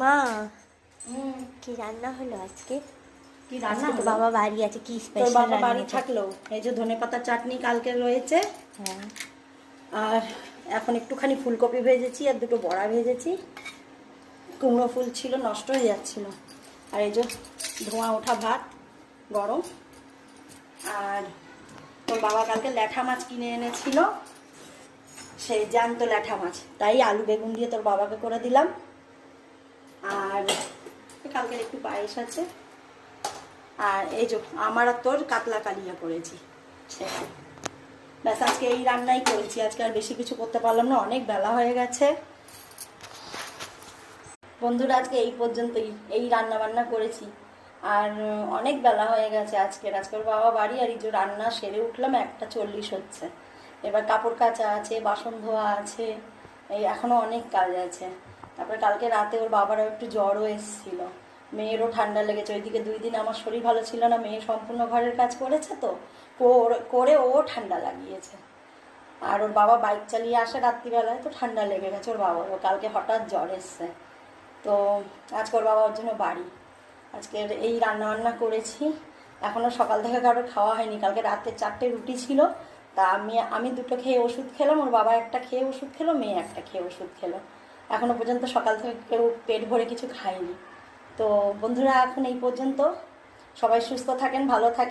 মা কি রান্না হলো আজকে? কি রান্না আজকে তো হলো? বাবা বাড়ি আছে, কি তোর স্পেশাল বাবা রান্না বাড়ি হচ্ছে? থাকলো এই যে ধনেপাতার চাটনি কালকে রয়েছে, হ্যাঁ। আর এখন একটুখানি ফুলকপি ভেজেছি আর দুটো বড়া ভেজেছি। কুমড়ো ফুল ছিল, নষ্ট হয়ে যাচ্ছিল। আর এই যে ধোঁয়া ওঠা ভাত গরম। আর তোর বাবা কালকে ল্যাঠা মাছ কিনে এনেছিল, সেই জ্যান্ত ল্যাঠা মাছ, তাই আলু বেগুন দিয়ে তোর বাবাকে করে দিলাম। আর কালকের একটু পায়েস আছে। আর এই যে আমার আর তোর কাতলা কালিয়া করেছি। ব্যাস, আজকে এই রান্নাই করেছি। আজকে আর বেশি কিছু করতে পারলাম না, অনেক বেলা হয়ে গেছে। বন্ধুরা আজকে এই পর্যন্তই, এই রান্না বান্না করেছি। আর অনেক বেলা হয়ে গেছে আজকের বাবা বাড়ি, আর এই যে রান্না সেরে উঠলাম 1:40 হচ্ছে। এবার কাপড় কাচা আছে, বাসন ধোয়া আছে, এই এখনো অনেক কাজ আছে। তারপরে কালকে রাতে ওর বাবারও একটু জ্বরও এসেছিল, মেয়েরও ঠান্ডা লেগেছে। ওইদিকে 2 দিন আমার শরীর ভালো ছিল না, মেয়ে সম্পূর্ণ ঘরের কাজ করেছে, তো করে ও ঠান্ডা লাগিয়েছে। আর ওর বাবা বাইক চালিয়ে আসে রাত্রিবেলায়, তো ঠান্ডা লেগে গেছে ওর বাবারও। কালকে হঠাৎ জ্বর এসছে, তো আজকে ওর বাবা ওর জন্য বাড়ি। আজকের এই রান্নাবান্না করেছি। এখনও সকাল থেকে কারোর খাওয়া হয়নি। কালকে রাতে 4টে রুটি ছিল, তা আমি 2টো খেয়ে ওষুধ খেলাম, ওর বাবা একটা খেয়ে ওষুধ খেলো, মেয়ে একটা খেয়ে ওষুধ খেলো। এখনও পর্যন্ত সকাল থেকে কেউ পেট ভরে কিছু খায়নি। তো বন্ধুরা এখন এই পর্যন্ত, সবাই সুস্থ থাকেন, ভালো থাকেন।